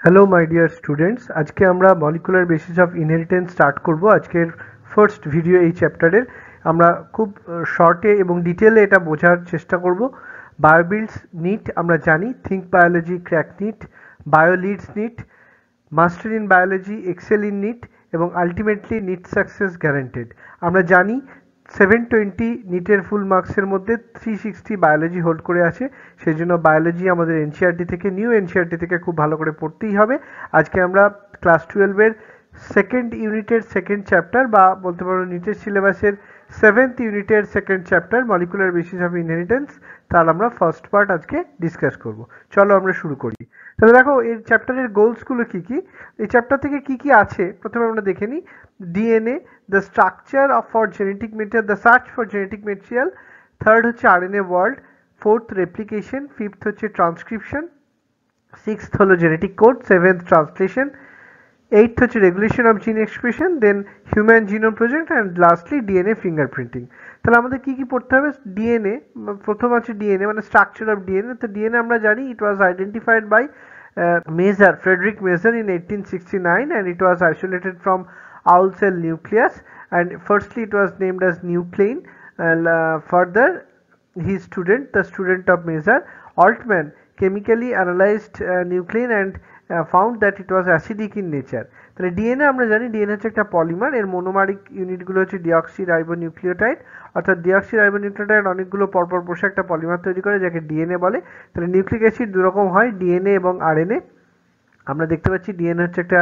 Hello my dear students, আজকে আমরা molecular basis of inheritance start করব। আজকের ফার্স্ট ভিডিও এই চ্যাপ্টারের। আমরা খুব শর্টে এবং ডিটেলে এটা বোঝার চেষ্টা করব। বায়োবিল্ডস নিট আমরা জানি, think biology crack NEET, Biobuilds NEET, master in biology excel in NEET এবং আলটিমেটলি নিট সাকসেস গ্যারান্টেড। আমরা জানি 720 নিটের ফুল মার্কসের মধ্যে 360 বায়োলজি হোল্ড করে আছে। সেই জন্য বায়োলজি আমাদের এনসিইআরটি থেকে, নিউ এনসিইআরটি থেকে খুব ভালো করে পড়তেই হবে। আজকে আমরা ক্লাস 12-এর সেকেন্ড ইউনিটের সেকেন্ড চ্যাপ্টার, বা বলতে পারো নিটের সিলেবাসের 7th ইউনিটের second chapter molecular basis of inheritance, তার আমরা ফার্স্ট পার্ট আজকে ডিসকাস করব। চলো আমরা শুরু করি। তাহলে দেখো এই চ্যাপ্টারের গোলসগুলো কি কি, এই চ্যাপ্টার থেকে কি কি আছে প্রথমে আমরা দেখে নিই। DNA, the structure of for genetic material, the search for genetic material. Third হচ্ছে RNA world. Fourth replication. Fifth হচ্ছে ট্রান্সক্রিপশন। সিক্সথ হলো genetic code. Seventh translation. Eighth হচ্ছে regulation of gene expression, then human genome project, and lastly DNA fingerprinting. তাহলে আমাদের কি কি পড়তে হবে? ডিএনএ, প্রথম আছে ডিএনএ মানে স্ট্রাকচার অফ ডিএনএ। তো ডিএনএ আমরা জানি it was identified by Mazur, Frederick Mazur in 1869, and it was isolated from owl cell nucleus, and firstly it was named as nuclein. Further, his student, the student of Mazur, Altman, chemically analyzed nuclein and found that it was acidic in nature. তাহলে DNA আমরা জানি DNA হচ্ছে একটা polymer, এর মোনোমারিক ইউনিটগুলো হচ্ছে deoxy ribonucleotide, অর্থাৎ deoxy ribonucleotide অনেকগুলো পরপর বসে একটা পলিমার তৈরি করে যাকে ডিএনএ বলে। তাহলে নিউক্লিক অ্যাসিড দুরকম হয়, ডিএনএ এবং আরএনএ। আমরা দেখতে পাচ্ছি ডিএনএ হচ্ছে একটা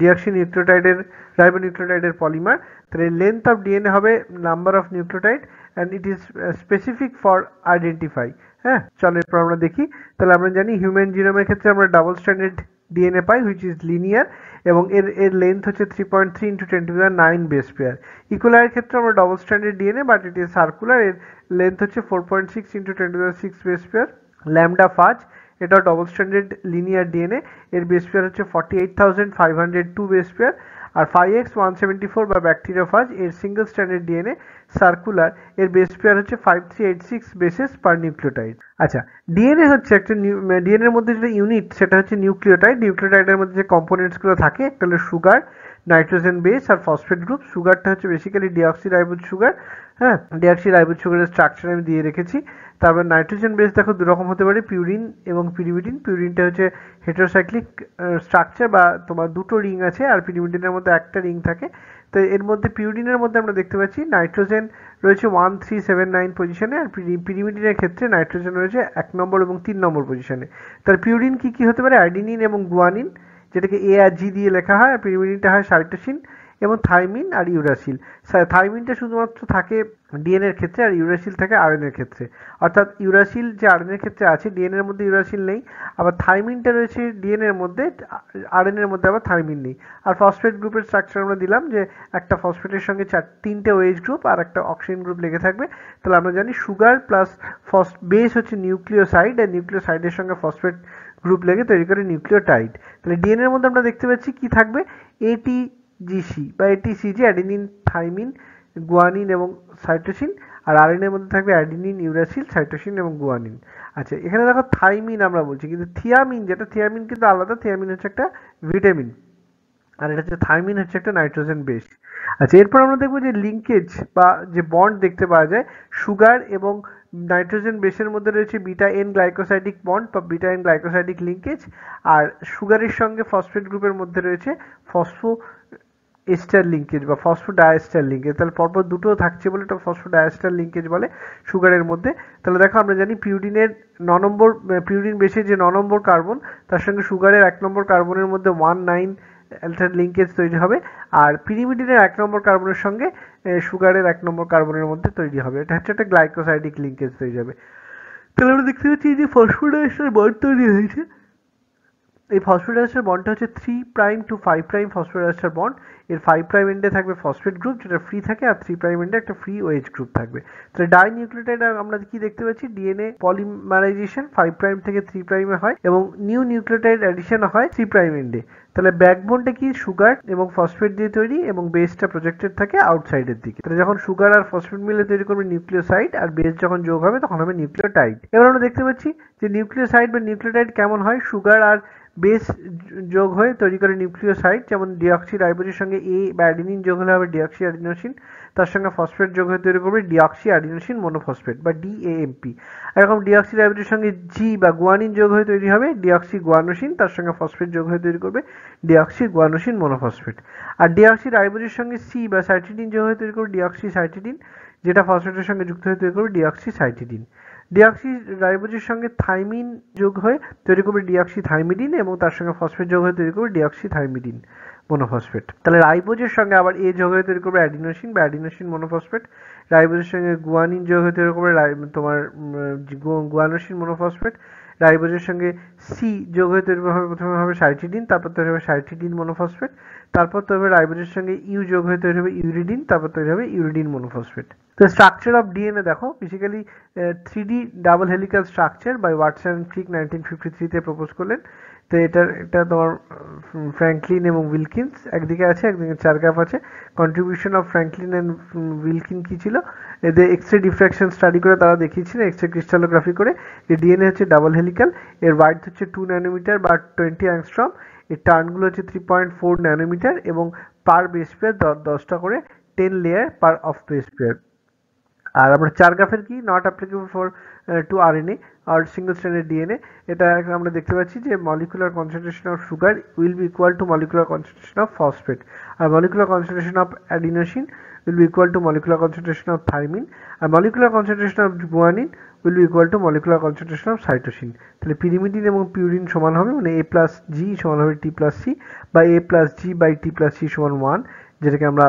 ডিঅক্সি নিউক্লিওটাইডের রাইবোনিউক্লিওটাইডের পলিমার। তাহলে লেন্থ অফ ডিএনএ হবে number of nucleotide, and it is specific for identify. হ্যাঁ, চলো এরপর আমরা দেখি। তাহলে আমরা জানি হিউম্যান জিনোমের ক্ষেত্রে আমরা double standard DNA pi, which is linear, এবং এর লেন্থ হচ্ছে 3.3 × 10⁹ বেস পেয়ার। ইকোলাইয়ের ক্ষেত্রে আমরা double standard DNA, but it is circular, এর লেন্থ হচ্ছে 4.6 × 10⁶ বেস পেয়ার। ল্যামডা ফাজ, এটাও ডবল স্ট্যান্ডার্ড লিনিয়ার ডিএনএ, এর বেস পেয়ার হচ্ছে 48,502 বেস পেয়ার। আর 5x174 বা ব্যাকটেরিওফাজ, এর সিঙ্গেল স্ট্যান্ডার্ড ডিএনএ সার্কুলার, এর বেস পেয়ার হচ্ছে 5386 বেসেস পার নিউক্লিওটাইড। আচ্ছা, ডিএনএ হচ্ছে একটা ডিএনএর মধ্যে যেটা ইউনিট সেটা হচ্ছে নিউক্লিওটাইড। নিউক্লিওটাইডের মধ্যে যে কম্পোনেন্টসগুলো থাকে একটা হলো সুগার, নাইট্রোজেন বেস আর ফসফেট গ্রুপ। সুগারটা হচ্ছে বেসিক্যালি ডিঅক্সি রাইবোজ সুগার। হ্যাঁ, ডিঅক্সি রাইবোজ সুগারের স্ট্রাকচার আমি দিয়ে রেখেছি। তারপর নাইট্রোজেন বেস দেখো দুরকম হতে পারে, পিউরিন এবং পিরিমিডিন। পিউরিনটা হচ্ছে হেটারোসাইক্লিক স্ট্রাকচার, বা তোমার দুটো রিং আছে, আর পিরিমিডিনের মধ্যে একটা রিং থাকে। তো এর মধ্যে পিউরিনের মধ্যে আমরা দেখতে পাচ্ছি নাইট্রোজেন রয়েছে 1379 পজিশনে, আর পিরিমিডিনের ক্ষেত্রে নাইট্রোজেন রয়েছে 1 নম্বর এবং 3 নম্বর পজিশনে। তার পিউরিন কি কি হতে পারে? অ্যাডিনিন এবং গুয়ানিন, যেটাকে এ আর জি দিয়ে লেখা হয়, আর পিরিমিডিনটা হয় সাইটোসিন এবং থাইমিন আর ইউরাসিল। থাইমিনটা শুধুমাত্র থাকে ডিএনএ এর ক্ষেত্রে, আর ইউরাসিল থাকে আরএনএ এর ক্ষেত্রে। অর্থাৎ ইউরাসিল যে আরএনএ এর ক্ষেত্রে আছে, ডিএনএ এর মধ্যে ইউরাসিল নেই, আবার থাইমিনটা রয়েছে ডিএনএ এর মধ্যে, আরএনএ এর মধ্যে আবার থাইমিন নেই। আর ফসফেট গ্রুপের স্ট্রাকচার আমরা দিলাম যে একটা ফসফেটের সঙ্গে 3টে ওএইচ গ্রুপ আর একটা অক্সিজেন গ্রুপ লেগে থাকবে। তাহলে আমরা জানি সুগার প্লাস বেস হচ্ছে নিউক্লিওসাইড, আর নিউক্লিওসাইডের সঙ্গে ফসফেট গ্রুপ লেগে তৈরি করে নিউক্লিওটাইড। তাহলে ডিএনএ এর মধ্যে আমরা দেখতে পাচ্ছি কি থাকবে? এটিজিসি বা এটিসিজি, অ্যাডিনিন, থাইমিন, গুয়ানিন এবং সাইটোসিন। আর আরএনএ এর মধ্যে থাকবে অ্যাডিনিন, ইউরাসিল, সাইটোসিন এবং গুয়ানিন। আচ্ছা, এখানে দেখো থাইমিন আমরা বলছি, কিন্তু থিয়ামিন, যেটা থিয়ামিন কিন্তু আলাদা। থিয়ামিন হচ্ছে একটা ভিটামিন, আর এটা হচ্ছে থাইমিন হচ্ছে একটা নাইট্রোজেন বেস। আচ্ছা, এরপর আমরা দেখবো যে লিঙ্কেজ বা যে বন্ড দেখতে পাওয়া যায় সুগার এবং নাইট্রোজেন বেসের মধ্যে রয়েছে বিটা এন গ্লাইকোসাইডিক বন্ড বা বিটা এন গ্লাইকোসাইডিক লিঙ্কেজ, আর সুগারের সঙ্গে ফসফেট গ্রুপের মধ্যে রয়েছে ফসফো এস্টার লিঙ্কেজ বা ফসফোডাইএস্টার লিঙ্কেজ। তাহলে পরপর দুটো থাকছে বলে এটা ফসফোডাইএস্টার লিঙ্কেজ বলে সুগারের মধ্যে। তাহলে দেখো আমরা জানি পিউরিনের 9 নম্বর, পিউরিন বেসে যে 9 নম্বর কার্বন, তার সঙ্গে সুগারের 1 নম্বর কার্বনের মধ্যে 19 লিঙ্কেজ তৈরি হবে, আর পিরিমিডিনের 1 নম্বর কার্বনের সঙ্গে সুগারের 1 নম্বর কার্বনের মধ্যে তৈরি হবে। এটা হচ্ছে একটা গ্লাইকোসাইডিক লিঙ্কেজ তৈরি হবে। তাহলে আমরা দেখতে পাচ্ছি যে ফসফোডাইএস্টার বন্ড তৈরি হয়েছে। এই ফসফোডাইএস্টার বন্ডটা হচ্ছে 3' to 5' ফসফোডাইএস্টার বন্ড। এর 5' এন্ডে থাকবে ফসফেট গ্রুপ যেটা ফ্রি থাকে, আর 3' এন্ডে একটা ফ্রি ওএইচ গ্রুপ থাকবে। তাহলে ডাইনিউক্লিওটাইড আমরা কি দেখতে পাচ্ছি? ডিএনএ পলিমারাইজেশন 5' থেকে 3' এ হয়, এবং নিউ নিউক্লিওটাইড অ্যাডিশন হয় 3' এন্ডে। তাহলে ব্যাকবোনটা কি? সুগার এবং ফসফেট দিয়ে তৈরি, এবং বেসটা প্রজেক্টেড থাকে আউটসাইডের দিকে। তাহলে যখন সুগার আর ফসফেট মিলে তৈরি করবে নিউক্লিওসাইড, আর বেস যখন যোগ হবে তখন হবে নিউক্লিওটাইড। এবার আমরা দেখতে পাচ্ছি যে নিউক্লিওসাইড বা নিউক্লিওটাইড কেমন হয়। সুগার আর বেস যোগ হয়ে তৈরি করে নিউক্লিওসাইড, যেমন ডিঅক্সি রাইবোজের সঙ্গে এ বা অ্যাডিনিন যোগ হলে হবে ডিঅক্সি অ্যাডিনোসিন, তার সঙ্গে ফসফেট যোগ হয়ে তৈরি করবে ডিঅক্সি অ্যাডিনোসিন মনোফসফেট বা ডিএএমপি। এরকম ডিঅক্সি রাইবোজের সঙ্গে জি বা গুয়ানিন যোগ হয়ে তৈরি হবে ডিঅক্সি গুয়ানোসিন, তার সঙ্গে ফসফেট যোগ হয়ে তৈরি করবে ডিঅক্সি গুয়ানোসিন মনোফসফেট। আর ডিঅক্সি রাইবোজের সঙ্গে সি বা সাইটিডিন যোগ হয়ে তৈরি করবে ডিঅক্সি সাইটিডিন, যেটা ফসফেটের সঙ্গে যুক্ত হয়ে তৈরি করবে ডিঅক্সি সাইটিডিন। ডিঅক্সি রাইবোজের সঙ্গে থাইমিন যোগ হয়ে তৈরি করবে ডিঅক্সি থাইমিডিন এবং তার সঙ্গে ফসফেট যোগ হয়ে তৈরি করবে ডিঅক্সি থাইমিডিন মনোফসফেট। তাহলে রাইবোজের সঙ্গে আবার এ যোগ হয়ে তৈরি করবে অ্যাডিনোসিন বা অ্যাডিনোসিন মনোফসফেট। রাইবোজের সঙ্গে গুয়ানিন যোগ হয়ে তৈরি করবে তোমার গুয়ানোসিন মনোফসফেট। রাইবোজের সঙ্গে সি যোগ হয়ে তৈরি হবে প্রথমে হবে সাইটিডিন, তারপর তৈরি হবে সাইটিডিন মনোফসফেট, তারপর তৈরি হবে রাইবোজের সঙ্গে ইউ যোগ হয়ে তৈরি হবে ইউরিডিন, তারপর তৈরি হবে ইউরিডিন মনোফসফেট। তো স্ট্রাকচার অফ ডিএনএ দেখো, basically 3D double helical structure by Watson Crick 1953-তে প্রপোজ করলেন। তো এটা তোমার ফ্র্যাঙ্কলিন এবং উইলকিন্স একদিকে আছে, একদিকে চারগ্যাপ আছে। কন্ট্রিবিউশন অফ ফ্র্যাঙ্কলিন অ্যান্ড উইলকিন কি ছিল? এদের এক্সরে ডিফ্র্যাকশন স্টাডি করে তারা দেখিয়েছিলেন এক্সরে ক্রিস্টালোগ্রাফি করে যে ডিএনএ হচ্ছে ডাবল হেলিক্যাল, এর ওয়াইড হচ্ছে 2 ন্যানোমিটার বা 20 অ্যাংস্ট্রম, এর টার্নগুলো হচ্ছে 3.4 ন্যানোমিটার এবং পার বেস পেয়ার 10টা করে 10 layer per of base pair. আর আমরা চার গ্রাফের কি not applicable for to RNA আর সিঙ্গল স্ট্র্যান্ডেড ডিএনএ। এটা আমরা দেখতে পাচ্ছি যে molecular concentration of sugar will be equal to molecular concentration of phosphate, আর molecular concentration of adenosine will be equal to molecular concentration of thymine, and molecular concentration of guanine will be equal to molecular concentration of cytosine. তাহলে pyrimidine এবং purine সমান হবে, মানে a plus G সমান হবে T plus C বা a plus G by T plus C সমান 1, যেটাকে আমরা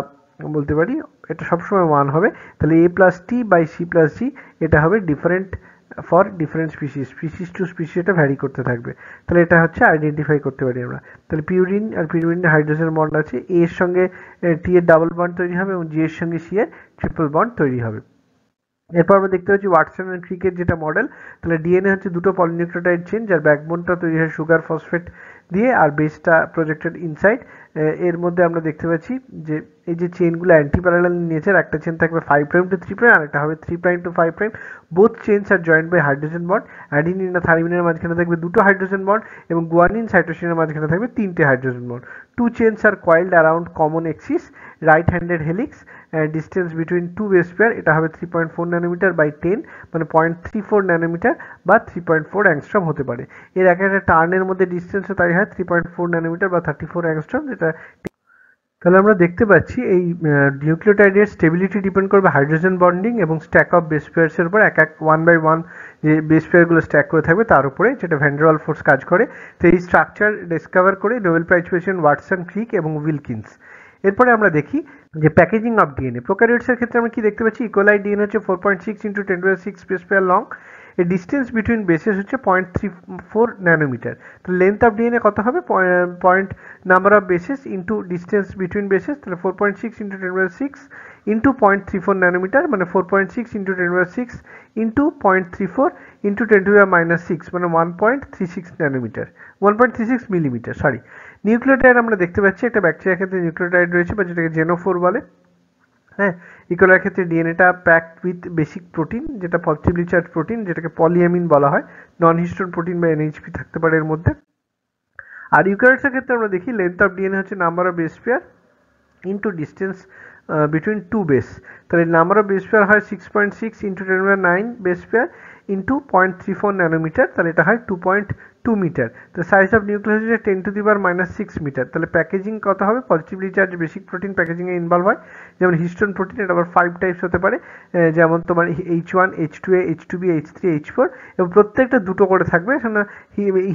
বলতে পারি এটা সবসময় 1 হবে। তাহলে a plus T by C plus G এটা হবে different for different species, species to species এটা ভ্যারি করতে থাকবে। তাহলে এটা হচ্ছে আইডেন্টিফাই করতে পারি আমরা। তাহলে পিউরিন আর পিউরিনের হাইড্রোজেন বন্ড আছে, এ এর সঙ্গে টি এর ডাবল বন্ড তৈরি হবে এবং জি এর সঙ্গে সি এর ট্রিপল বন্ড তৈরি হবে। এরপর আমরা দেখতে পাচ্ছি ওয়াটসন অ্যান্ড ক্রিকের যেটা মডেল। তাহলে ডিএনএ হচ্ছে দুটো পলিনিউক্লিওটাইড চেন, যার ব্যাকবোনটা তৈরি হয় সুগার ফসফেট দিয়ে আর বেসটা প্রজেক্টেড ইনসাইড। এর মধ্যে আমরা দেখতে পাচ্ছি যে এই যে চেনগুলো অ্যান্টি প্যারালাল নেচার, একটা চেন থাকবে 5 প্রাইম টু 3 প্রাইম আর একটা হবে 3 prime to 5 prime. Both chains are joint by hydrogen bond. Adenine আর থাইমিনের মাঝখানে থাকবে দুটো হাইড্রোজেন বন্ড এবং গুয়ানিন সাইটোসিনের মাঝখানে থাকবে 3টে hydrogen bond. Two chains are coiled around common axis, right handed helix, distance between two base pair এটা হবে 3.4 ন্যানোমিটার বাই 10 মানে 0.34 ন্যানোমিটার বা 3.4 অ্যাংস্ট্রম হতে পারে। এর এক একটা টার্নের মধ্যে ডিস্টেন্সও তাই হয় 3.4 ন্যানোমিটার বা 34 অ্যাংস্ট্রম, যেটা। তাহলে আমরা দেখতে পাচ্ছি এই নিউক্লিওটাইডের স্টেবিলিটি ডিপেন্ড করবে হাইড্রোজেন বন্ডিং এবং স্ট্যাক অফ বেস পেয়ারসের উপর, এক 1 বাই 1 যে বেস পেয়ারগুলো স্ট্যাক করে থাকবে তার উপরে, যেটা ভ্যান ডার ওয়ালস ফোর্স কাজ করে। তো এই স্ট্রাকচার ডিসকভার করে নোবেল প্রাইজ পেয়েছেন ওয়াটসন, ক্রিক এবং উইলকিন্স। এরপরে আমরা দেখি যে প্যাকেজিং অফ ডিএনএ। প্রোক্যারিওটসের ক্ষেত্রে আমরা কি দেখতে পাচ্ছি, ইকোলাই ডিএনএ হচ্ছে 4.6 × 10⁶ বেস পেয়ার লং, এর ডিস্টেন্স বিটুইন বেসেস হচ্ছে 0.34 ন্যানোমিটার। তো লেন্থ অফ ডিএনএ কত হবে, point number of bases into distance between bases, তাহলে 4.6 × 10⁶ ইন্টু 0.34 ন্যানোমিটার মানে 4.6 × 10⁶ ইন্টু 0.34 ইন্টু 10⁻⁻6 মানে 1.36 ন্যানোমিটার, 1.36 মিলিমিটার সরি। নিউক্লিওটাইড আমরা দেখতে পাচ্ছি একটা ব্যাকটেরিয়ার ক্ষেত্রে নিউক্লিওটাইড রয়েছে বা যেটাকে জেনোফোর বলে। হ্যাঁ, ইকোলার ক্ষেত্রে ডিএনএটা প্যাকড উইথ বেসিক প্রোটিন, যেটা পজিটিভলি চার্জ প্রোটিন, যেটাকে পলিঅ্যামিন বলা হয়। নন হিস্টোন প্রোটিন বা এনএইচপি থাকতে পারে এর মধ্যে। আর ইউক্যারিওটসের ক্ষেত্রে আমরা দেখি লেন্থ অফ ডিএনএ হচ্ছে number of base pair into distance between two base. তাহলে নাম্বার অফ বেস পেয়ার হয় 6.6 × 10⁹ বেস পেয়ার ইন্টু 0.34 ন্যানোমিটার, তাহলে এটা হয় 2.2 মিটার। তো সাইজ অফ নিউক্লিয়াস হচ্ছে 10⁻⁻6 মিটার। তাহলে প্যাকেজিং কত হবে, পজিটিভলি চার্জ বেসিক প্রোটিন প্যাকেজিংয়ে ইনভলভ হয়, যেমন হিস্টোন প্রোটিন, এটা আবার 5 টাইপস হতে পারে, যেমন তোমার H1, H2A, H2B, H3, H4 এবং প্রত্যেকটা দুটো করে থাকবে।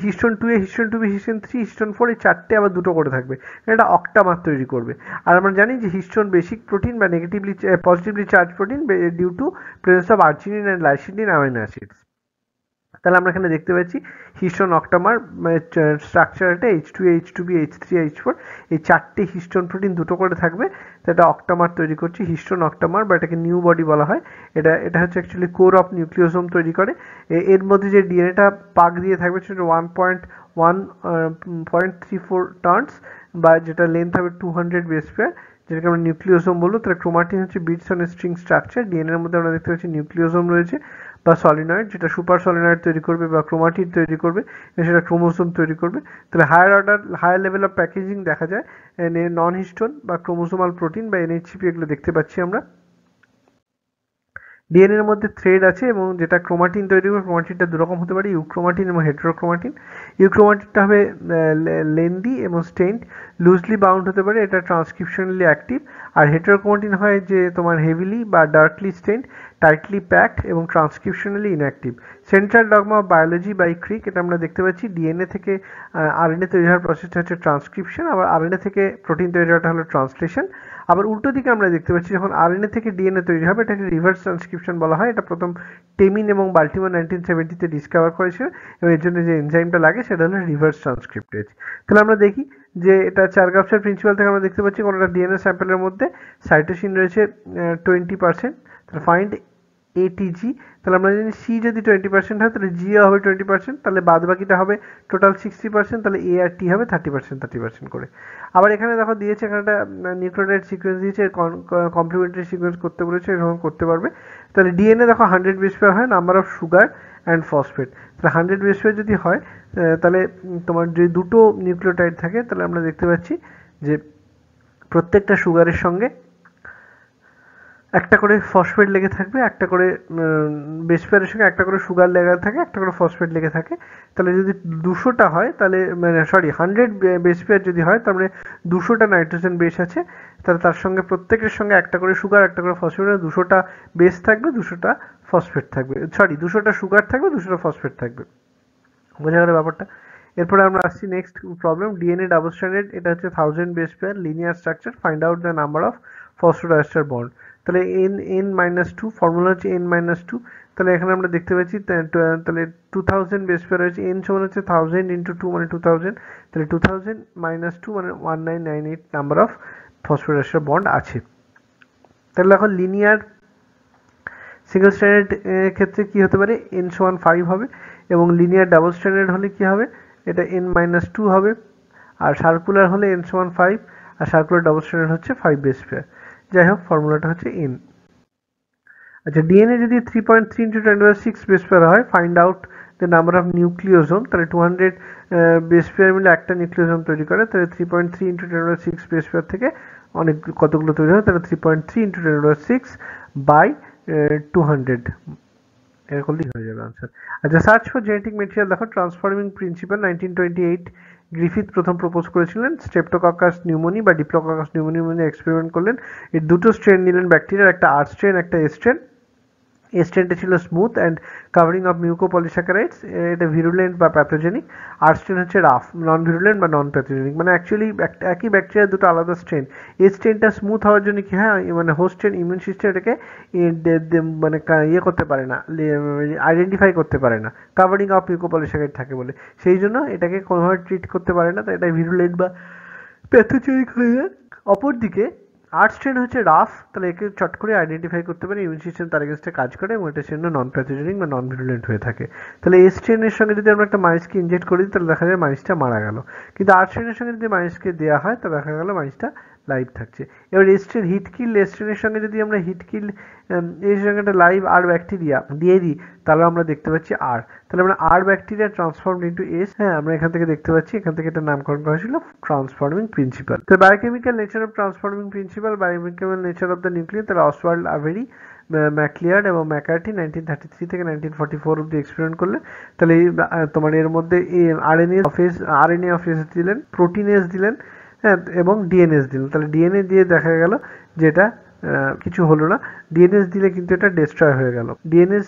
Histone 2A, histone 2B, histone 3, histone 4 এই চারটে আবার দুটো করে থাকবে, এটা অক্টামার তৈরি করবে। আর আমরা জানি যে হিস্টোন বেসিক প্রোটিন বা positively charge protein due to presence of arginine and lysine amino acids. তাহলে আমরা এখানে দেখতে পাচ্ছি হিস্টোন অক্টামার স্ট্রাকচারটা H2A, H2B, H3, H4 এই চারটে হিস্টোন প্রোটিন দুটো করে থাকবে, তো এটা অক্টামার তৈরি করছে, হিস্টোন অক্টামার বা এটাকে নিউ বডি বলা হয়। এটা হচ্ছে অ্যাকচুয়ালি কোর অফ নিউক্লিওসোম তৈরি করে। এর মধ্যে যে ডিএনএটা পাক দিয়ে থাকবে সেটা 1.34 টার্নস বা যেটা লেন্থ হবে 200 বেস পেয়ার, যেটাকে আমরা নিউক্লিওসোম বলবো। তাহলে ক্রোমাটিন হচ্ছে বিটস অন স্ট্রিং স্ট্রাকচার। ডিএনএর মধ্যে আমরা দেখতে পাচ্ছি নিউক্লিওসোম রয়েছে, বা সলিনয়েড, যেটা সুপার সলিনয়েড তৈরি করবে বা ক্রোমাটিড তৈরি করবে, সেটা ক্রোমোসোম তৈরি করবে। তাহলে হায়ার লেভেল অফ প্যাকেজিং দেখা যায় নন হিস্টোন বা ক্রোমোসোমাল প্রোটিন বা এনএইচসিপি, এগুলো দেখতে পাচ্ছি আমরা। ডিএনএ এর মধ্যে থ্রেড আছে এবং যেটা ক্রোমাটিন তৈরি করবে, ক্রোমাটিনটা দুরকম হতে পারে, ইউক্রোমাটিন এবং হেটেরোক্রোমাটিন। ইউক্রোমাটিনটা হবে লেন্দি এবং স্টেন্ড, লুজলি বাউন্ড হতে পারে, এটা ট্রান্সক্রিপশনালি অ্যাক্টিভ। আর হেটেরোক্রোমাটিন হয় যে তোমার হেভিলি বা ডার্কলি স্টেন্ড, টাইটলি প্যাকড এবং transcriptionally inactive. Central dogma of biology by Crick, এটা আমরা দেখতে পাচ্ছি ডিএনএ থেকে আরএনএ তৈরি হওয়ার প্রসেসটা হচ্ছে ট্রান্সক্রিপশন, আবার আরএনএ থেকে প্রোটিন তৈরি হওয়াটা হলো ট্রান্সলেশন। আবার উল্টো দিকে আমরা দেখতে পাচ্ছি যখন আরএনএ থেকে ডিএনএ তৈরি হবে, এটাকে রিভার্স ট্রান্সক্রিপশন বলা হয়। এটা প্রথম টেমিন এবং বাল্টিমোর 1970-তে ডিসকভার করেছিল এবং এর জন্য যে এনজাইমটা লাগে সেটা হলো রিভার্স ট্রান্সক্রিপ্টেজ। তাহলে আমরা দেখি যে এটা চারগাপসার প্রিন্সিপাল থেকে আমরা দেখতে পাচ্ছি কোনোটা ডিএনএ স্যাম্পেলের মধ্যে সাইটোসিন রয়েছে 20%, তাহলে ফাইন্ড এটিজি। তাহলে আমরা জানি সি যদি 20% হয় তাহলে জিও হবে 20%, তাহলে বাদ বাকিটা হবে টোটাল 60%, তাহলে এ আর টি হবে 30% করে। আবার এখানে দেখো দিয়েছে, এখানে একটা নিউক্লিওটাইড সিকোয়েন্স দিয়েছে, কমপ্লিমেন্টারি সিকোয়েন্স করতে বলেছে, এরকম করতে পারবে। তাহলে ডিএনএ দেখো 100 বেস পেয়ার হয়, number of sugar and phosphate. তাহলে 100 বেস পেয়ার যদি হয় তাহলে তোমার যদি দুটো নিউক্লিওটাইড থাকে তাহলে আমরা দেখতে পাচ্ছি যে প্রত্যেকটা সুগারের সঙ্গে একটা করে ফসফেট লেগে থাকবে, একটা করে বেস পেয়ারের সঙ্গে একটা করে সুগার লেগে থাকে, একটা করে ফসফেট লেগে থাকে। তাহলে যদি 200টা হয় তাহলে মানে 100 বেস পেয়ার যদি হয় তার মানে 200টা নাইট্রোজেন বেস আছে, তাহলে তার সঙ্গে প্রত্যেকের সঙ্গে একটা করে সুগার একটা করে ফসফেট, 200টা বেস থাকবে, 200টা ফসফেট থাকবে, 200টা সুগার থাকবে, 200টা ফসফেট থাকবে। বোঝা গেল ব্যাপারটা? এরপরে আমরা আসছি next problem, DNA double stranded, এটা হচ্ছে 1000 base pair linear structure, find out the number of phosphodiester bond. তাহলে n-2 ফর্মুলা হচ্ছে n-2। তাহলে এখানে আমরা দেখতে পাচ্ছি তাহলে 2000 বেস পেয়ার হচ্ছে, n সমান হচ্ছে 1000 ইন্টু 2 মানে 2000, তাহলে 2000 - 2 মানে 1998 নাম্বার অফ ফসফোডাইএস্টার বন্ড আছে। তাহলে এখন লিনিয়ার সিঙ্গেল স্ট্যান্ডার্ড ক্ষেত্রে কি হতে পারে, n সমান 5 হবে, এবং লিনিয়ার ডাবল স্ট্যান্ডার্ড হলে কি হবে, এটা n-2 হবে, আর সার্কুলার হলে n সমান 5, আর সার্কুলার ডাবল স্ট্যান্ডার্ড হচ্ছে 5 বেস পেয়ার। যাই হোক, ফর্মুলাটা হচ্ছে n। আচ্ছা, ডিএনএ যদি 3.3 × 10⁶ বেস পেয়ার হয়, find out the number of nucleosome. তাহলে 200 বেস পেয়ার মিলে একটা নিউক্লিওজোম তৈরি করে, তাহলে 3.3 × 10⁶ বেস পেয়ার থেকে অনেক কতগুলো তৈরি হয়, তাহলে 3.3 × 10⁶ বাই 200 এর করলেই হয়ে যাবে আনসার। আচ্ছা, সার্চ ফর জেনেটিক মেটেরিয়াল দেখো, ট্রান্সফর্মিং প্রিন্সিপাল 1928 গ্রিফিথ প্রথম প্রপোজ করেছিলেন। স্ট্রেপ্টোককাস নিউমোনি বা ডিপ্লোককাস নিউমোনি এক্সপেরিমেন্ট করলেন। এর দুটো স্ট্রেন নিলেন ব্যাকটেরিয়ার, একটা আর স্ট্রেন একটা এ স্ট্রেন। এই স্ট্রেনটা ছিল smooth and covering of mucopolysaccharides, এটা ভিরুলেন্ট বা প্যাথোজেনিক। আর স্ট্রেন হচ্ছে রাফ, নন ভিরুলেন্ট বা নন প্যাথোজেনিক, মানে অ্যাকচুয়ালি একই ব্যাকটেরিয়ার দুটো আলাদা স্ট্রেন। এই স্ট্রেনটা স্মুথ হওয়ার জন্য কি হয়, মানে হোস্টের ইমিউন সিস্টেম এটাকে মানে ইয়ে করতে পারে না, আইডেন্টিফাই করতে পারে না, কাভারিং অফ মিউকোপলিস্যাকারাইড থাকে বলে, সেই জন্য এটাকে কোনোভাবে ট্রিট করতে পারে না, তাই এটা ভিরুলেন্ট বা প্যাথোজেনিক হয়ে যায়। অপরদিকে আর স্ট্রেন হচ্ছে রাফ, তাহলে একে চট করে আইডেন্টিফাই করতে পারে, ইমিউন সিস্টেম তার এগেনস্টে কাজ করে এবং এটা সেজন্য নন প্যাথোজেনিক বা নন ভিরুলেন্ট হয়ে থাকে। তাহলে এই স্ট্রেনের সঙ্গে যদি আমরা একটা মাইসকে ইনজেক্ট করি তাহলে দেখা যায় মাইসটা মারা গেল, কিন্তু আর স্ট্রেনের সঙ্গে যদি মাইসকে দেওয়া হয় তাহলে দেখা গেল মাইসটা লাইভ থাকছে। এবার এস্ট্রেন হিটকিল এস্ট্রেনের সঙ্গে যদি আমরা হিটকিল এর সঙ্গে একটা লাইভ আর ব্যাকটেরিয়া দিয়ে দিই তাহলে আমরা দেখতে পাচ্ছি আর, তাহলে আমরা আর ব্যাকটেরিয়া ট্রান্সফর্মড ইন্টু এস। হ্যাঁ, আমরা এখান থেকে দেখতে পাচ্ছি, এখান থেকে এটা নামকরণ করা হয়েছিল ট্রান্সফর্মিং প্রিন্সিপাল। তো biochemical nature of transforming principal, biochemical nature of the nucleus, তাহলে অসওয়াল্ড আভেরি, ম্যাকলিয়ার্ড এবং ম্যাকার্টি 1933 থেকে 1944 অব্দি এক্সপেরিমেন্ট করলেন। তাহলে তোমার এর মধ্যে আরএনএ অফ এস দিলেন, প্রোটিনেস দিলেন, হ্যাঁ, এবং ডিএনএস দিলেন। তাহলে ডিএনএ দিয়ে দেখা গেল যেটা কিছু হলো না, ডিএনএস দিলে কিন্তু এটা ডিস্ট্রয় হয়ে গেল, ডিএনএস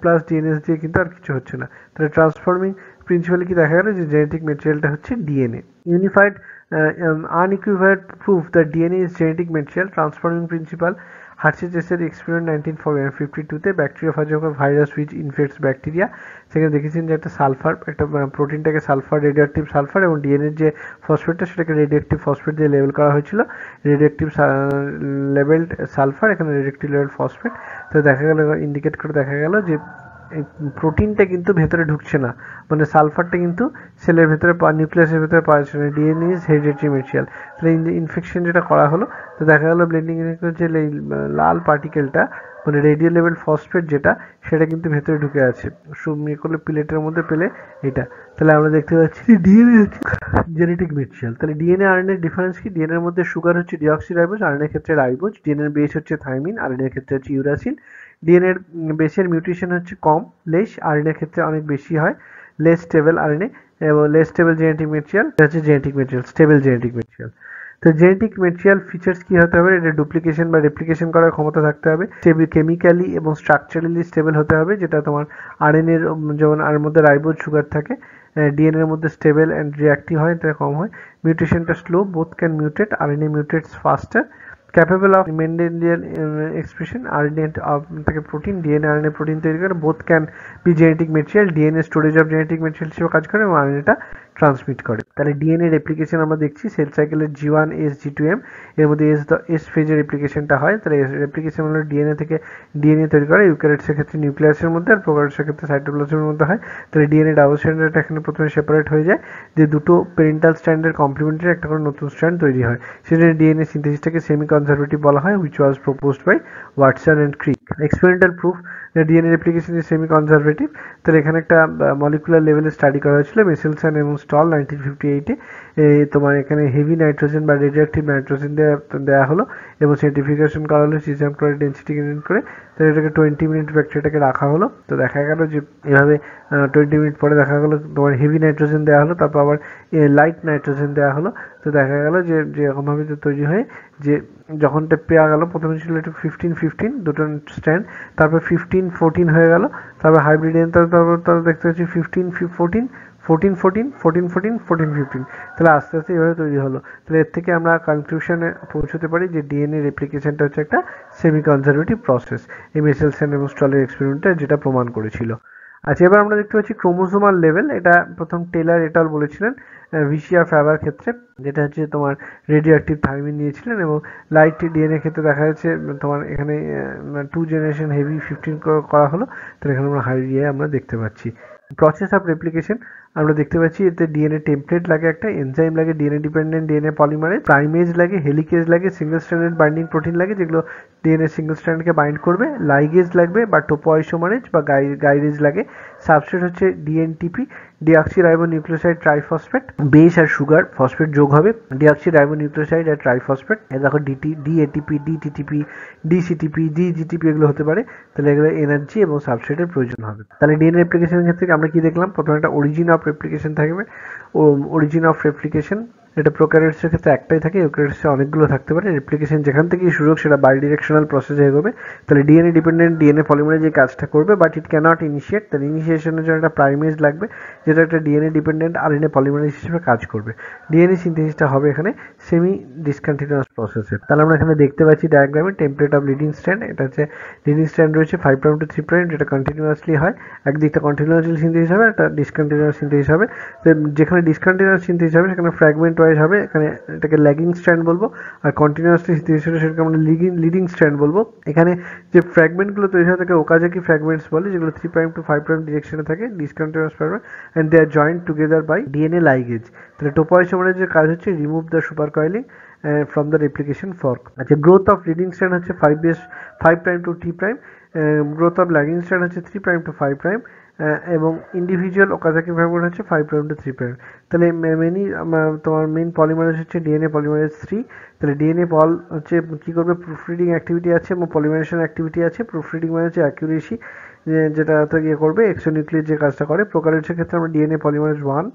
প্লাস ডিএনএস দিয়ে কিন্তু আর কিছু হচ্ছে না। তাহলে ট্রান্সফর্মিং প্রিন্সিপালে কি দেখা গেল যে জেনেটিক মেটেরিয়ালটা হচ্ছে ডিএনএ। Unified unequivocal proof that DNA is genetic material, transforming principle, হার্সিচেসের এক্সপেরিমেন্ট 1952-তে, bacteriophage virus which infects bacteria, সেখানে দেখেছেন যে একটা সালফার, একটা প্রোটিনটাকে সালফার, রেডিওঅ্যাক্টিভ সালফার, এবং ডিএনএর যে ফসফেটটা সেটাকে রেডিওঅ্যাক্টিভ ফসফেট দিয়ে লেবেল করা হয়েছিল, রেডিওঅ্যাক্টিভ লেভেলড সালফার, এখানে রেডিওঅ্যাক্টিভ লেভেল ফসফেট। তো দেখা গেল, ইন্ডিকেট করে দেখা গেল যে প্রোটিনটা কিন্তু ভেতরে ঢুকছে না, মানে সালফারটা কিন্তু সেলের ভেতরে নিউক্লিয়াসের ভেতরে পাওয়া যাচ্ছে না, ডিএনএ ইজ হেরিডিটারি মেটেরিয়াল। তাহলে ইনফেকশন যেটা করা হলো, তো দেখা গেল ব্লেন্ডিং যে লাল পার্টিকেলটা মানে রেডিও লেভেল ফসফেট যেটা সেটা কিন্তু ভেতরে ঢুকে আছে ইয়ে করলে প্লেটের মধ্যে পেলে এটা। তাহলে আমরা দেখতে পাচ্ছি ডিএনএ হচ্ছে জেনেটিক মেটেরিয়াল। তাহলে ডিএনএ আরএনএ এর ডিফারেন্স কি? ডিএনএ এর মধ্যে সুগার হচ্ছে ডিঅক্সিরাইবোজ, আরএনএ এর ক্ষেত্রে রাইবোজ। ডিএনএ এর বেস হচ্ছে থাইমিন, আরএনএ এর ক্ষেত্রে হচ্ছে ইউরাসিল। ডিএনএ এর বেসের মিউটেশন হচ্ছে কম, লেস, আরএনএ এর ক্ষেত্রে অনেক বেশি হয়, লেস স্টেবল আরএনএ এবং লেস স্টেবল জেনেটিক মেটেরিয়াল হচ্ছে genetic material, stable genetic material. তো জেনেটিক মেটেরিয়াল ফিচার্স কি হতে হবে? এটা ডুপ্লিকেশন বা রেপ্লিকেশন করার ক্ষমতা থাকতে হবে, কেমিক্যালি এবং স্ট্রাকচারালি স্টেবল হতে হবে, যেটা তোমার আরএনএ এর যেমন আর মধ্যে রাইবোজ সুগার থাকে, ডিএনএ এর মধ্যে স্টেবল অ্যান্ড রিঅ্যাক্টিভ হয়, এটা কম হয়। মিউটেশনটা slow, both can mutate, RNA mutates faster, capable of Mendelian expression, RNA থেকে প্রোটিন, ডিএনএ আরএনএ প্রোটিন তৈরি করে, both can be genetic material, DNA storage of genetic material হিসেবে কাজ করে এবং আরএনএটা ট্রান্সমিট করে। তাহলে ডিএনএ রেপ্লিকেশন আমরা দেখছি সেল সাইকেলের G1 S G2M এর মধ্যে এস ফেজের রেপ্লিকেশনটা হয়। তাহলে রেপ্লিকেশন হলো ডিএনএ থেকে ডিএনএ তৈরি করে, ইউক্যারিওটসের ক্ষেত্রে নিউক্লিয়াসের মধ্যে আর প্রোক্যারিওটসের ক্ষেত্রে সাইটোপ্লাজমের মধ্যে হয়। তাহলে ডিএনএ ডাবল স্ট্র্যান্ডেড এখানে প্রথমে সেপারেট হয়ে যায়, যে দুটো প্যারেন্টাল স্ট্র্যান্ডের কমপ্লিমেন্টারি একটা করে নতুন স্ট্র্যান্ড তৈরি হয়। সেজন্য ডিএনএ সিনথেসিসটাকে সেমি কনজারভেটিভ বলা হয়, which was proposed by Watson and Crick. Experimental proof DNA replication is semi conservative. তাহলে এখানে একটা মলিকুলার লেভেলে স্টাডি করা হয়েছিল মেসেলসন এবং স্টল 1958-এ। তোমার এখানে হেভি নাইট্রোজেন বা রেডিওঅ্যাক্টিভ নাইট্রোজেন দেওয়া হলো এবং সার্টিফিকেশন করা হলো সিজিএম ক্লোরাইড ডেন্সিটি গ্রেডিয়েন্ট করে। তো এটাকে 20 মিনিট ব্যাকটেরিয়াটাকে রাখা হলো। তো দেখা গেল যে এভাবে 20 মিনিট পরে দেখা গেলো তোমার হেভি নাইট্রোজেন দেওয়া হলো, তারপর আবার লাইট নাইট্রোজেন দেওয়া হলো। তো দেখা গেল যে এরকমভাবে তৈরি হয় যে যখনটা পেয়ে গেল, প্রথমে ছিল একটু 15-15 দুটো স্ট্যান্ড, তারপর 15-14 হয়ে গেল, তারপর হাইব্রিডিয়ান, তারপর দেখতে পাচ্ছি 15-14, 14-14, 14-14, 14-15। তাহলে আস্তে আস্তে এভাবে তৈরি হলো। তাহলে এর থেকে আমরা কনক্লুশনে পৌঁছতে পারি যে ডিএনএ রেপ্লিকেশনটা হচ্ছে একটা সেমি কনজারভেটিভ প্রসেস, এই মেসেলসন এবং স্টলের এক্সপেরিমেন্টটা যেটা প্রমাণ করেছিল। আচ্ছা, এবার আমরা দেখতে পাচ্ছি ক্রোমোসোমাল লেভেল। এটা প্রথম টেলার এটাল বলেছিলেন ভিসিয়া ফ্যাবার ক্ষেত্রে, যেটা হচ্ছে তোমার রেডিও অ্যাক্টিভ থাইমিন নিয়েছিলেন এবং লাইট ডিএনএ ক্ষেত্রে দেখা যাচ্ছে তোমার এখানে 2 জেনারেশন হেভি 15 করা হলো। তাহলে এখানে আমরা হাই আমরা দেখতে পাচ্ছি প্রসেস অফ রেপ্লিকেশন। আমরা দেখতে পাচ্ছি এতে ডিএনএ টেমপ্লেট লাগে, একটা এনজাইম লাগে, DNA dependent DNA polymerase, primase লাগে, হেলিকেজ লাগে, সিঙ্গেল স্ট্র্যান্ডেড বাইন্ডিং প্রোটিন লাগে যেগুলো ডিএনএ সিঙ্গেল স্ট্র্যান্ডকে বাইন্ড করবে, লাইগেজ লাগবে বা টোপোআইসোমারেজ বা গাইরেজ লাগে, সাবস্ট্রেট হচ্ছে ডিএনটিপি ডিঅক্সিরাইবোনিউক্লিওসাইড ট্রাইফসফেট, বেস আর সুগার ফসফেট যোগ হবে, ডিঅক্সিরাইবোনিউক্লিওসাইড আর ট্রাইফসফেট। দেখো ডিএটিপি, ডিটিটিপি, ডিসিটিপি, ডিজিটিপি এগুলো হতে পারে। তাহলে এগুলো এনার্জি এবং সাবস্ট্রেটের প্রয়োজন হবে। তাহলে ডিএনএ রেপ্লিকেশনের ক্ষেত্রে আমরা কি দেখলাম? প্রথমে একটা অরিজিন অফ রেপ্লিকেশন থাকবে, ও অরিজিন অফ রেপ্লিকেশন এটা প্রোক্যারিওটসের ক্ষেত্রে একটাই থাকে, ইউক্যারিওটসে অনেকগুলো থাকতে পারে। রেপ্লিকেশন যেখান থেকেই শুরু হোক সেটা বাইডিরেকশনাল প্রসেসে এগোবে। তাহলে ডিএনএ ডিপেন্ডেন্ট ডিএনএ পলিমারেজ এই কাজটা করবে, বাট ইট ক্যানট ইনিশিয়েট। তাহলে ইনিশিয়েশনের জন্য একটা প্রাইমেজ লাগবে, যেটা একটা ডিএনএ ডিপেন্ডেন্ট আরএনএ পলিমারেজ হিসেবে কাজ করবে। ডিএনএ সিনথেসিসটা হবে এখানে সেমি ডিসকন্টিনিউয়াস প্রসেসে। তাহলে আমরা এখানে দেখতে পাচ্ছি ডায়াগ্রামে টেমপ্লেট অফ লিডিং স্ট্র্যান্ড। এটা হচ্ছে লিডিং স্ট্র্যান্ড রয়েছে 5' to 3', যেটা কন্টিনিউয়াসলি হয়। একদিকটা কন্টিনিউয়াসলি সিনথেসিস হবে, একটা ডিসকন্টিনিউয়াস সিনথেসিস হবে। তো যেখানে ডিসকন্টিনিউয়াস সিনথেসিস হবে সেখানে ফ্র্যাগমেন্ট ওয়াইজ হবে, এখানে এটাকে ল্যাগিং স্ট্র্যান্ড বলবো, আর কন্টিনিউয়াসলি সিনথেসিস হলে সেটাকে আমরা লিডিং স্ট্র্যান্ড বলবো। এখানে যে ফ্র্যাগমেন্টগুলো তৈরি হয় তাকে ওকাজাকি ফ্র্যাগমেন্টস বলে, যেগুলো 3' to 5' ডিরেকশনে থাকে, discontinuous fragment, and they are joined together by DNA ligase. তাহলে টোপোআইসোমারেজের কাজ হচ্ছে remove the super coiling from the replication fork. আচ্ছা, গ্রোথ অফ লিডিং স্ট্র্যান্ড হচ্ছে 5' to T', growth of lagging strand হচ্ছে 3' to 5', এবং ইন্ডিভিজুয়াল ওকাজাকি ফ্র্যাগমেন্ট হচ্ছে 5' to 3'। তাহলে তোমার মেইন পলিমারেজ হচ্ছে ডিএনএ পলিমারেজ 3। তাহলে ডিএনএ পল হচ্ছে কী করবে? প্রুফরিডিং অ্যাক্টিভিটি আছে এবং পলিমারেশন অ্যাক্টিভিটি আছে। প্রুফরিডিং মানে হচ্ছে অ্যাকিউরেসি, যেটা ইয়ে করবে এক্সোনিউক্লিয়ার যে কাজটা করে। প্রোক্যারিওটসের ক্ষেত্রে আমরা ডিএনএ পলিমারেজ 1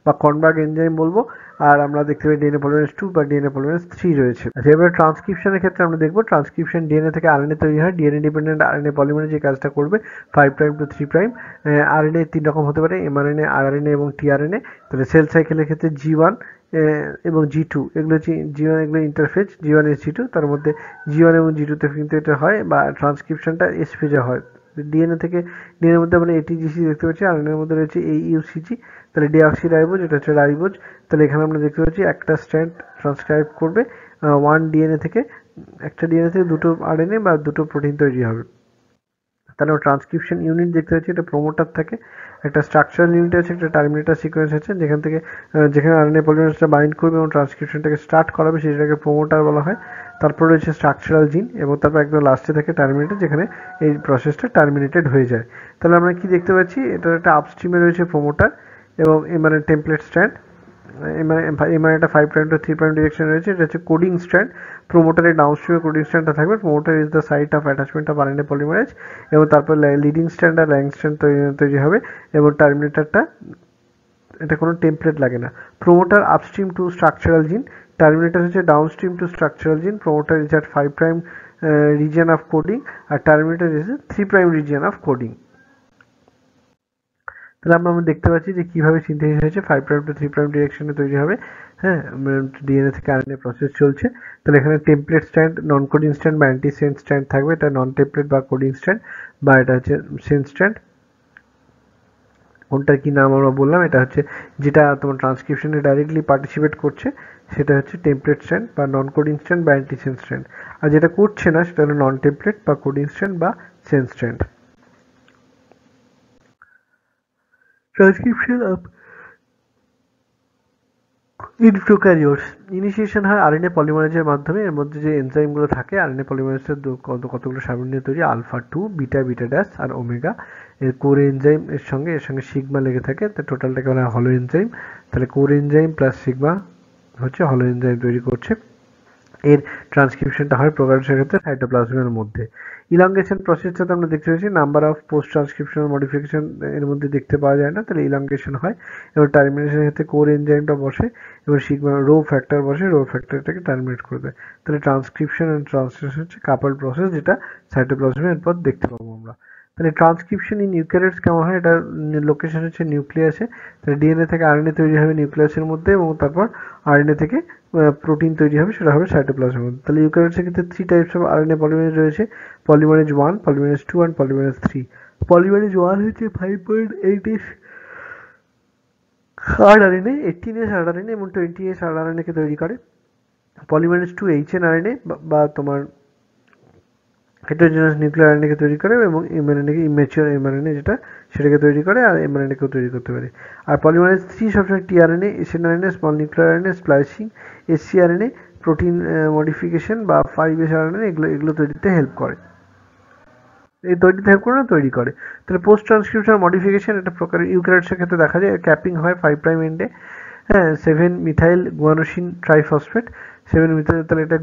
বা কনবার্গ এনজাইম বলবো, আর আমরা দেখতে পাই ডিএনএ পলিমারেজ 2 বা ডিএনএ পলিমারেজ 3 রয়েছে। আচ্ছা, এবার ট্রান্সক্রিপশনের ক্ষেত্রে আমরা দেখবো ট্রান্সক্রিপশন ডিএনএ থেকে আরএনএ তৈরি হয়, ডিএনএ ডিপেন্ডেন্ট আরএনএ পলিমারেজ যে কাজটা করবে 5' to 3'। আরএনএ 3 রকম হতে পারে, এমআরএনএ, আরআরএনএ এবং টিআরএনএ। তাহলে সেল সাইকেলের ক্ষেত্রে G1 এবং G2 এগুলো হচ্ছে G1 এগুলো ইন্টারফেজ, G1 S G2, তার মধ্যে G1 এবং G2 তে কিন্তু এটা হয় বা ট্রান্সক্রিপশনটা এস ফেজে হয়। ডিএনএ থেকে ডিএনএর মধ্যে আমরা এটিজিসি দেখতে পাচ্ছি, আরএনএর মধ্যে রয়েছে এইউসিজি। তাহলে ডিঅক্সিরাইবোজ, এটা হচ্ছে রাইবোজ। তাহলে এখানে আমরা দেখতে পাচ্ছি একটা স্ট্র্যান্ড ট্রান্সক্রাইব করবে 1 ডিএনএ থেকে, একটা ডিএনএ থেকে দুটো আরএনএ বা দুটো প্রোটিন তৈরি হবে। তাহলে ট্রান্সক্রিপশন ইউনিট দেখতে পাচ্ছি, এটা প্রোমোটার থাকে, একটা স্ট্রাকচারাল ইউনিট আছে, একটা টার্মিনেটর সিকোয়েন্স আছে, যেখান থেকে যেখানে আরএনএ পলিমারেজটা বাইন্ড করবে এবং ট্রান্সক্রিপশনটাকে স্টার্ট করাবে সেটাকে প্রোমোটার বলা হয়। তারপর রয়েছে স্ট্রাকচারাল জিন, এবং তারপর একদম লাস্টে থাকে টার্মিনেটেড, যেখানে এই প্রসেসটা টার্মিনেটেড হয়ে যায়। তাহলে আমরা কি দেখতে পাচ্ছি, এটার একটা আপস্ট্রিমে রয়েছে প্রোমোটার এবং মানে টেমপ্লেট স্ট্র্যান্ড, মানে একটা 5' to 3' ডিরেকশন রয়েছে, এটা হচ্ছে কোডিং স্ট্র্যান্ড। প্রোমোটারের ডাউনস্ট্রিমে কোডিং স্ট্র্যান্ডটা থাকবে। Promoter is the site of attachment of RNA polymerase, এবং তারপর লিডিং স্ট্র্যান্ড আর ল্যাং স্ট্র্যান্ড তৈরি হবে, এবং টার্মিনেটরটা, এটা কোনো টেমপ্লেট লাগে না। Promoter upstream to structural gene, terminator হচ্ছে downstream to structural gene. Promoter is at 5' region of coding, আর terminator is 3' region of coding. তাহলে আমরা দেখতে পাচ্ছি যে কিভাবে সিনথেসিস হয়েছে, 5' to 3' ডিরেকশনে তৈরি হবে। হ্যাঁ, ডিএনএ থেকে আরএনএ প্রসেস চলছে। তাহলে এখানে টেমপ্লেট স্ট্র্যান্ড, নন কোডিং স্ট্র্যান্ড বা অ্যান্টি সেন্স স্ট্র্যান্ড থাকবে, এটা নন টেমপ্লেট বা কোডিং স্ট্র্যান্ড, বা এটা হচ্ছে সেন্স স্ট্র্যান্ড। কোনটার কি নাম আমরা বললাম, এটা হচ্ছে যেটা তোমার ট্রান্সক্রিপশনে ডাইরেক্টলি পার্টিসিপেট করছে, সেটা হচ্ছে টেমপ্লেট স্ট্র্যান্ড বা নন কোডিং স্ট্র্যান্ড বা অ্যান্টি সেন্স স্ট্র্যান্ড। আর যেটা করছে না সেটা হলো নন টেমপ্লেট বা কোডিং স্ট্র্যান্ড বা sense strand. Transcription of in prokaryotes, initiation হয় আরএনএ পলিমারেজের মাধ্যমে। এর মধ্যে যে এনজাইমগুলো থাকে, আরএনএ পলিমারেজের কতগুলো সাবইউনিট নিয়ে তৈরি, আলফা 2, বিটা, বিটা ড্যাশ আর ওমেগা। এর কোর এনজাইম এর সঙ্গে সিগমা লেগে থাকে, তো টোটালটাকে বলা হয় হলো এনজাইম। তাহলে কোর এনজাইম প্লাস সিগমা হচ্ছে হলো এনজাইম তৈরি করছে। এর ট্রান্সক্রিপশনটা হয় প্রোক্যারিওটের ক্ষেত্রে সাইটোপ্লাজমের মধ্যে। ইলংগেশন প্রসেসটাতে আমরা দেখতে পাচ্ছি number of post transcriptional modification এর মধ্যে দেখতে পাওয়া যায় না, তাহলে ইলংগেশন হয়। এবার টার্মিনেশনের ক্ষেত্রে কোর এনজাইমটা বসে, এবার সিগমা রো ফ্যাক্টর বসে, রো ফ্যাক্টরটাকে টার্মিনেট করে দেয়। তাহলে ট্রান্সক্রিপশন অ্যান্ড ট্রান্সলেশন হচ্ছে কাপল প্রসেস, যেটা সাইটোপ্লাজমে এরপর দেখতে পাবো আমরা। তাহলে ট্রান্সক্রিপশন ইন ইউক্যারিওটস কেমন হয়, এটার লোকেশন হচ্ছে নিউক্লিয়াসে। তাহলে ডিএনএ থেকে আরএনএ তৈরি হবে নিউক্লিয়াসের মধ্যে, এবং তারপর আরএনএ থেকে প্রোটিন তৈরি হবে, সেটা হবে সাইটোপ্লাজমের মধ্যে। তাহলে ইউক্যারিওটসের ক্ষেত্রে 3 টাইপস অফ আরএনএ পলিমারেজ রয়েছে, polymerase 1, polymerase 2 and polymerase 3। Polymerase 1 হচ্ছে 5.8S আরআরএনএ, 18S আরআরএনএ এবং 20S আরআরএনএ কে তৈরি করে। পলিমারেজ 2 HN আরএনএ বা তোমার হেটারোজেনাস নিউক্লিয়ার আরএনএ কে তৈরি করে, এবং এমআরএনএ কে ইমেচিওর এমআরএনএ যেটা সেটাকে তৈরি করে, আর এমআরএনএ কেও তৈরি করতে পারে। আর পলিমারেজ 3 সবসময় tRNA, snRNA, small nuclear RNA, splicing, scRNA, protein modification বা 5S আরএনএ, এগুলো তৈরিতে হেল্প করে। এই তৈরিতে হেল্প করে না, তৈরি করে। তাহলে পোস্ট ট্রান্সক্রিপশনাল মডিফিকেশন, এটা প্রকার ইউক্যারিওটসের ক্ষেত্রে দেখা যায় ক্যাপিং হয় 5' এন্ডে। হ্যাঁ, 7 মিথাইল গুয়ানোসিন ট্রাইফসফেট, 7 মিথাইল, তাহলে এটা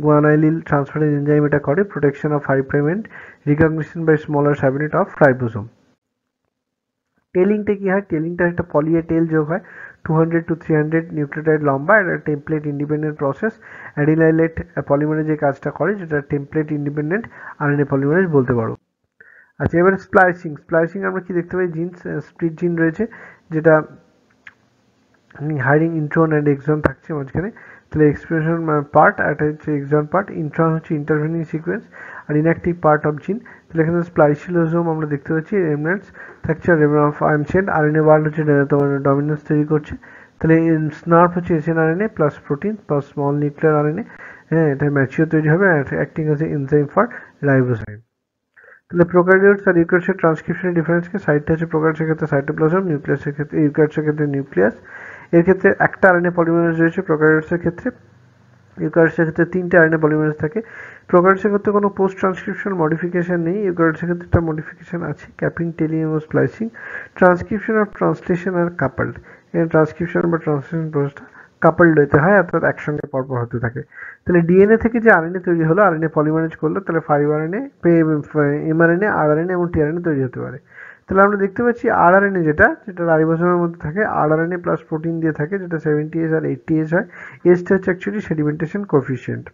গুয়ানাইলিল ট্রান্সফারেজ এনজাইম এটা করে protection of 5' end, recognition by smaller subunit of ribosome. টেলিংটা কি হয়, টেলিংটা একটা পলি এ টেল যোগ হয়, 200 to 300 নিউক্লিওটাইড লম্বা, এটা টেমপ্লেট ইন্ডিপেন্ডেন্ট প্রসেস। অ্যাডিনাইলেট পলিমারেজ যে কাজটা করে, যেটা টেমপ্লেট ইন্ডিপেন্ডেন্ট আরএনএ পলিমারেজ বলতে পারো। আচ্ছা, এবারে স্প্লাইসিং আমরা কি দেখতে পাই, জিন স্প্লিট জিন রয়েছে, যেটা হাইডিং ইন্ট্রন অ্যান্ড এক্সন থাকছে মাঝখানে। তাহলে এক্সপ্রেশন পার্ট, আর এটা হচ্ছে এক্সন পার্ট, ইন্ট্রন হচ্ছে ইন্টারভেনিং সিকোয়েন্স আর ইনঅ্যাক্টিভ পার্ট অফ জিন। তাহলে এখানে স্প্লাইসিলোজোম আমরা দেখতে পাচ্ছি, রেমনেন্টস থাকছে, remnant of ancient RNA world হচ্ছে তোমার ডমিনেন্স তৈরি করছে। তাহলে স্নার্ভ হচ্ছে snRNA plus protein plus small nuclear RNA. হ্যাঁ, এটা ম্যাচিওর তৈরি হবে, acting as a enzyme for ribozyme. তাহলে প্রোক্যারিওটস আর ইউক্যারিওটসের ট্রান্সক্রিপশনের ডিফারেন্সকে, সাইটটা হচ্ছে প্রোক্যারিওটসের ক্ষেত্রে সাইটোপ্লাজম, নিউক্লিয়াসের ক্ষেত্রে ইউক্যারিওটসের ক্ষেত্রে নিউক্লিয়াস। এর ক্ষেত্রে একটা আরএনএ পলিমারেজ রয়েছে প্রোক্যারিওটসের ক্ষেত্রে, ইউক্যারিওটসের ক্ষেত্রে 3টে আরএনএ পলিমারেজ থাকে। প্রোক্যারিওটসের ক্ষেত্রে কোনো পোস্ট ট্রান্সক্রিপশন মডিফিকেশন নেই, ইউক্যারিওটসের ক্ষেত্রে একটা মডিফিকেশন আছে, ক্যাপিং, টেলিং এবং স্প্লাইসিং। ট্রান্সক্রিপশন অফ ট্রান্সলেশন আর কাপলড, এখানে ট্রান্সক্রিপশন বা ট্রান্সলেশন প্রসেসটা কাপলড হতে হয়, অর্থাৎ একসঙ্গে পরপর হতে থাকে। তাহলে ডিএনএ থেকে যে আরএনএ তৈরি হলো, আরএনএ পলিমারেজ করলো, তাহলে 5 এমআরএনএ, আরআরএনএ এবং টিআরএনএ তৈরি হতে পারে। তাহলে আমরা দেখতে পাচ্ছি আরআরএনএ যেটা রাইবোসোমের মধ্যে থাকে, আরআরএনএ প্লাস প্রোটিন দিয়ে থাকে, যেটা 70S আর 80S হয়। এসটা হচ্ছে অ্যাকচুয়ালি সেডিমেন্টেশন কোএফিসিয়েন্ট।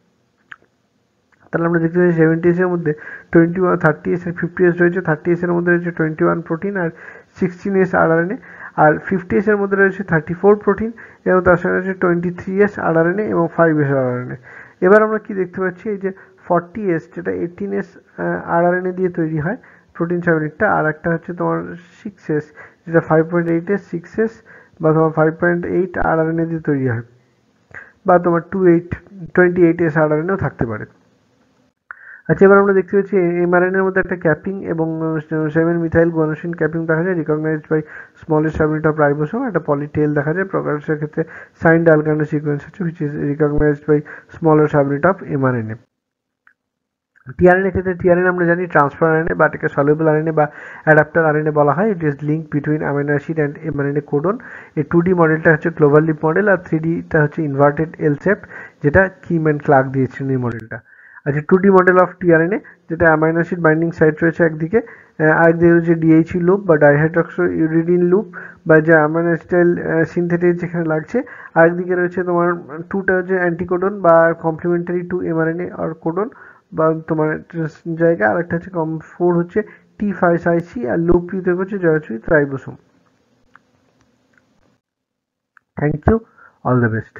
তাহলে আমরা দেখতে পাচ্ছি 70S এর মধ্যে 21, 30S আর 50S রয়েছে। 30S এর মধ্যে রয়েছে 21 প্রোটিন আর 16S আরআরএনএ, আর 50S এর মধ্যে রয়েছে 34 প্রোটিন এবং তার সঙ্গে রয়েছে 23S আরআরএনএ এবং 5S আরআরএনএ। এবার আমরা কি দেখতে পাচ্ছি, এই যে 40S যেটা 18S আরআরএনএ দিয়ে তৈরি হয় প্রোটিন সাবইউনিটটা, আর একটা হচ্ছে তোমার 6S যেটা 5.8S 6S বা তোমার 5.8 আরআরএনএ দিয়ে তৈরি হয়, বা তোমার 28S আরআরএনএও থাকতে পারে। আচ্ছা, এবার আমরা দেখতে পাচ্ছি এমআরএনএ এর মধ্যে একটা ক্যাপিং এবং 7 মিথাইল গুয়ানোসিন ক্যাপিং দেখা যায়, recognized by smallest subunit of ribosome. একটা পলিটেল দেখা যায়, প্রকাশের ক্ষেত্রে সাইন্ড আলকানো সিকোয়েন্স আছে which is recognized by smaller subunit of mRNA. TRNA ক্ষেত্রে টিআরএনএ আমরা জানি ট্রান্সফার আরএনএ বা এটাকে সলিউবল আরএনএ বা অ্যাডাপ্টার আরএনএ বলা হয়। It is link between amino acid and mRNA codon. এই 2D মডেলটা হচ্ছে ক্লোভার লিপ মডেল, আর 3Dটা হচ্ছে ইনভার্টেড এল শেপ, যেটা কিম অ্যান্ড ক্লার্ক দিয়েছেন এই মডেলটা। আচ্ছা, 2D মডেল অফ টিআরএনএ, যেটা অ্যামাইনো অ্যাসিড বাইন্ডিং সাইট রয়েছে একদিকে, আরেকদিকে রয়েছে ডিএইচি লুপ বা ডাইহাইড্রক্সো ইউরিডিন লুপ বা যে অ্যামাইনো অ্যাসিড সিনথেটিক যেখানে লাগছে, আরেকদিকে রয়েছে তোমার 2টা হচ্ছে অ্যান্টিকোডন বা কমপ্লিমেন্টারি টু এমআরএনএ আর কোডন বা তোমার জায়গা, আর একটা হচ্ছে 4 হচ্ছে T5IC, আর লুপ ইউতে হচ্ছে joined with ribosome. Thank you, all the best.